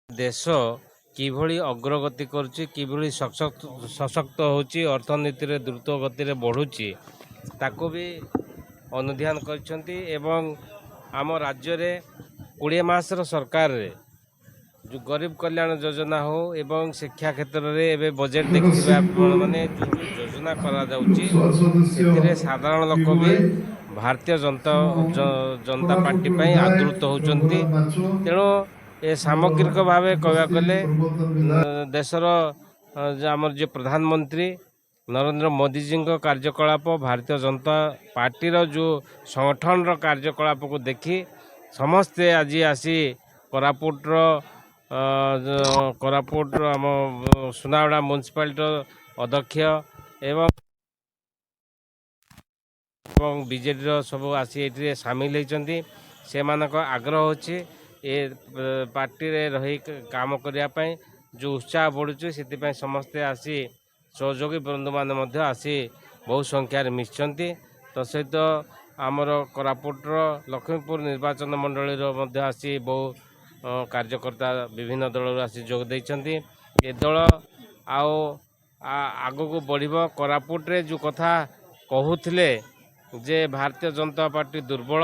देश किभଳି अग्रगति करुच्ची किभଳି सशक्त होची अर्थनीति रे द्रुत गति रे बढ़ुची ताको भी अनुध्यान करछंती एवं आम राज्य रे 20 मासर सरकार रे जो गरीब कल्याण योजना हो एवं शिक्षा क्षेत्र रे एबे बजेट देखिबा माने जो योजना करा जाउची सेतिरे साधारण लोक भी भारतीय जनता पार्टी पई आदृत होचंती तेणु ए सामग्रिक भाव कहवा गले देशर आमर जो प्रधानमंत्री नरेंद्र मोदी जी कार्यकलाप भारतीय जनता पार्टी जो संगठन कार्यकलाप को देखी समस्ते आज आसी कोरापुट आम सुनावड़ा म्युनिसिपालिटी अध्यक्ष एवं बीजेडी सब आसी ये सामिल होती से आग्रह होची ए पार्टी रे रही काम करने जो उत्साह बढ़ुचे से समस्ते आसी सहयोगी बंधु मैंने आसी बहु संख्यार मिशिंट तो सहित आमर कोरापुटर लक्ष्मीपुर निर्वाचन मंडली आसी बहु कार्यकर्ता विभिन्न दल आसी जोग देइछंती ए दल आग को बढ़िबो कोरापुट रे जो कथा कहूथिले जे भारतीय जनता पार्टी दुर्बल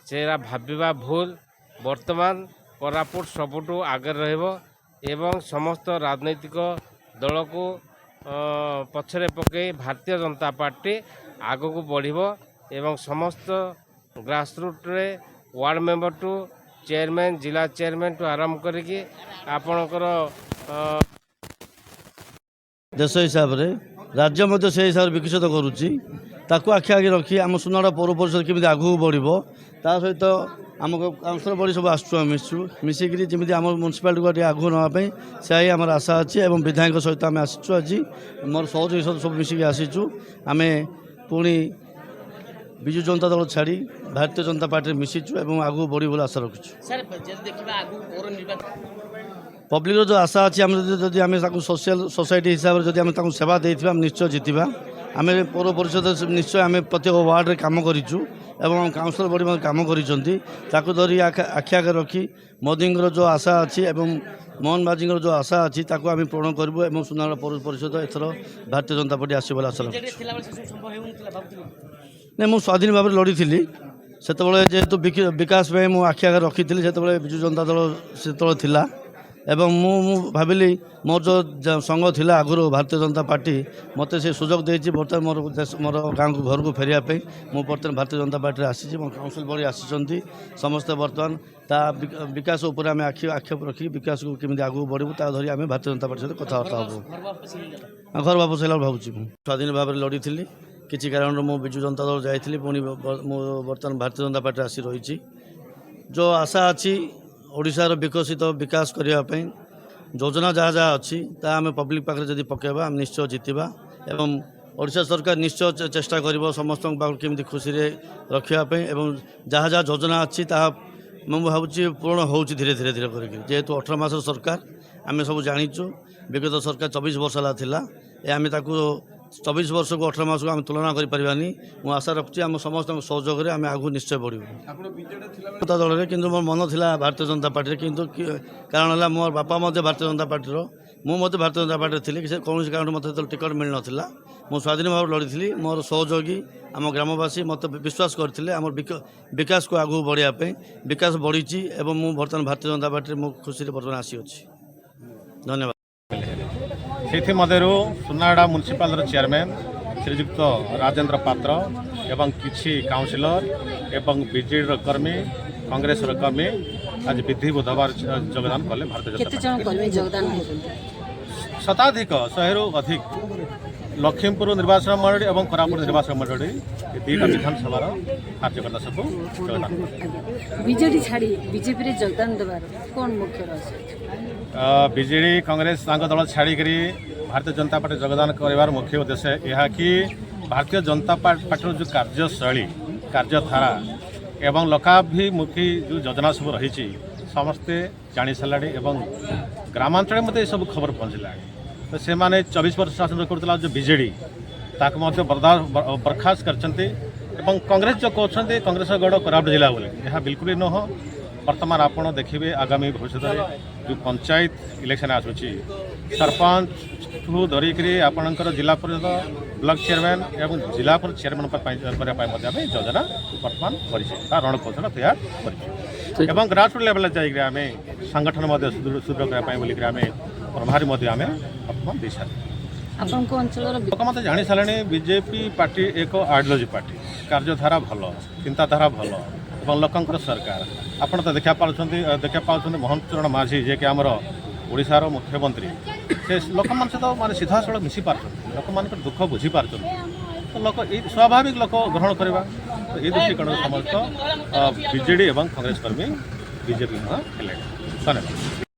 सेरा भाबिबा भूल वर्तमान कोरापुट सबुठू आगे रहिबो एवं समस्त राजनैतिक दल को पछरे पकई भारतीय जनता पार्टी आग को बढ़िबो एवं समस्त ग्रासरूट रे वार्ड मेंबर टू चेयरमैन जिला चेयरमैन टू आरंभ करिकी आपणकर देश हिसाब रे राज्य मध्य से हिसाब विकसित करुच्ची ताकू आखि आगे रखी आम सुनाड़ा पौर परिषद केमी आगू बढ़ो ता सहित आम काउंसिलर बड़ी सब आसु मिसिकी जमी आम म्युनिसिपालिटी को आगू नापी से आम आशा अच्छी और विधायक सहित आम आसीचु आज मोर सहयोगी सब मिसिकी आसीचु आम पुणी विजु जनता दल छाड़ी भारतीय जनता पार्टी मिशिचु और आगू बढ़ी बोली आशा रखुचु पब्लिक जो आशा अच्छी आम जदि आम सोशल सोसाइटी हिसाब से जब आम सेवा देते निश्चय जीतवा आम पौर परिषद निश्चय आम प्रत्येक वार्ड रे काम करिचु एवं काउंसिलर बड़ी काम करिसंती ताकू धरी आखि आगे रखी मोदी जो आशा अच्छी एवं मोहन बाजी जो आशा अच्छी ताकू आम पूर्ण करूँ और सुनागढ़ पौर परिषद एथर भारतीय जनता पार्टी आस आशा रखुचु नहीं मुझे स्वाधीन भाव लड़ी से जेहेतु विकास में आखि आगे रखी से विजु जनता दल से थिला एवं मु भाविली मोर जो संघ थिला आगुरी भारतीय जनता पार्टी मत से सुजोग देती बर्तमान मोर गाँव को घर को फेरियापी मुझे बर्तमान भारतीय जनता पार्टी आसी मो काउंसिल बड़ी आसी समस्ते बर्तमान ता विकास उपर आम आक्षेप रखी विकास को केमी आगू बढ़ू ता धरी आम भारतीय जनता पार्टी सहित कथबार्ता हूँ घर वापस है भावुँ स्वाधीन भाव लड़ी किसी कारण मु विजु जनता दल जाइली पुणी बर्तमान भारतीय जनता पार्टी आसी रही जो आशा अच्छी ओडिशार विकसित विकास करने योजना जहाँ जहाँ अच्छी ता आम पब्लिक पाखे जब पकेबा आम निश्चय जीतवा एवं ओडिशा सरकार निश्चय चेष्टा कर समस्त केमी खुशी रखापी एवं जहाँ जहाँ योजना अच्छी ता मैं भावुँ पूर्ण हो धीरे धीरे धीरे करके जेहेतु 18 मास सरकार आम सब जाचु विगत सरकार 24 वर्ष है आम 24 वर्ष को 18 मास को आम तुलना करें मुझे आशा रखुच्छी आम समस्त सहयोग आम आगू निश्चय बढ़ू जनता दल में कि मोर मन था भारतीय जनता पार्टी किंतु कारण है मोर बापा भारतीय जनता पार्टी मुझे भारतीय जनता पार्टी थी कौन कारण मत टिकट मिल ना मुझे स्वाधीन भाव लड़ी मोर सहयोगी आम ग्रामवासी मत विश्वास करते आम विकास को आगू बढ़ापी विकास बढ़ी और मुझे बर्तमान भारतीय जनता पार्टी मो खुशी बर्तमान आसी अच्छी धन्यवाद से सुनागढ़ म्युनिसिपाल चेयरमैन श्रीजुक्त राजेंद्र पात्र एवं किसी काउंसिलर एवं बीजेडी कर्मी कांग्रेस कर्मी आज विधि बुधवार योगदान कले भारतीय जनता पार्टी शताधिक 100 अधिक लक्ष्मीपुर निर्वाचन मंडली और कोरापुट निर्वाचन मंडली दुईटा विधानसभा कार्यकर्ता सब योगदान बीजेडी छाड़ी बीजेपी रे योगदान देवार कौन मुख्य रहस्य बीजेडी कांग्रेस दल छाड़ी भारतीय जनता पार्टी योगदान कर मुख्य उद्देश्य यह कि भारतीय जनता पार्टी जो कार्यशैली कार्यधारा एवं लोकाभिमुखी जो योजना सब रही समस्ते जानी सारे एवं ग्रामांचल मत सब खबर पहुँचला तो से माने 24 वर्ष शासन करता जो बीजेडी ताक बर्खास्त कर कांग्रेस जो कहते कांग्रेस गढ़ कोरापुट जिला बोले यह बिल्कुल नुह ବର୍ତ୍ତମାନ ଆପଣ ଦେଖିବେ ଆଗାମୀ ଭବିଷ୍ୟତରେ ଯେଉଁ ପଞ୍ଚାୟତ ଇଲେକ୍ସନ୍ ଆସୁଛି ସରପଞ୍ଚଠୁ ଧରିକରି ଆପଣଙ୍କର ଜିଲ୍ଲା ପରିଷଦ ବ୍ଲକ ଚେୟାରମ୍ୟାନ୍ ଏବଂ ଜିଲ୍ଲା ଚେୟାରମ୍ୟାନ୍ କରିବା ପାଇଁ ମଧ୍ୟ ଆମେ ଯୋଜନା ବର୍ତ୍ତମାନ କରିଛେ ତା ରଣକୌଶଳ ତୈୟାର କରିଛୁ ଏବଂ ଗ୍ରାସରୁଟ୍ ଲେଭେଲରେ ଯାଇକରି ଆମେ ସଂଗଠନ ମଧ୍ୟ ସୁଦୃଢ଼ କରିବା ପାଇଁ ବୋଲିକରି ଆମେ ପ୍ରଭାରୀ ମଧ୍ୟ ଆମେ ବର୍ତ୍ତମାନ ଦେଇସାରିଛୁ। ଆପଣଙ୍କ ଅଞ୍ଚଳର ଲୋକମାନେ ଜାଣି ସାରିଲେଣି ବିଜେପି ପାର୍ଟି ଏକ ଆଇଡିଓଲୋଜି ପାର୍ଟି, କାର୍ଯ୍ୟଧାରା ଭଲ, ଚିନ୍ତାଧାରା ଭଲ ଏବଂ ଲୋକଙ୍କର ସରକାର। ଆପଣ ତ ଦେଖିବା ପାଉଛନ୍ତି ମହନ୍ତ ଚରଣ ମାଝୀ ଯିଏକି ଆମର ଓଡ଼ିଶାର ମୁଖ୍ୟମନ୍ତ୍ରୀ, ସେ ଲୋକମାନଙ୍କ ସହିତ ମାନେ ସିଧାସଳଖ ମିଶି ପାରୁଛନ୍ତି, ଲୋକମାନଙ୍କର ଦୁଃଖ ବୁଝିପାରୁଛନ୍ତି। ତ ଲୋକ ଏଇ ସ୍ୱାଭାବିକ ଲୋକ ଗ୍ରହଣ କରିବା, ତ ଏଇ ଦୃଷ୍ଟିକୋଣରୁ ସମସ୍ତ ବିଜେଡ଼ି ଏବଂ କଂଗ୍ରେସ କର୍ମୀ ବିଜେପି ହେଲେଣି। ଧନ୍ୟବାଦ।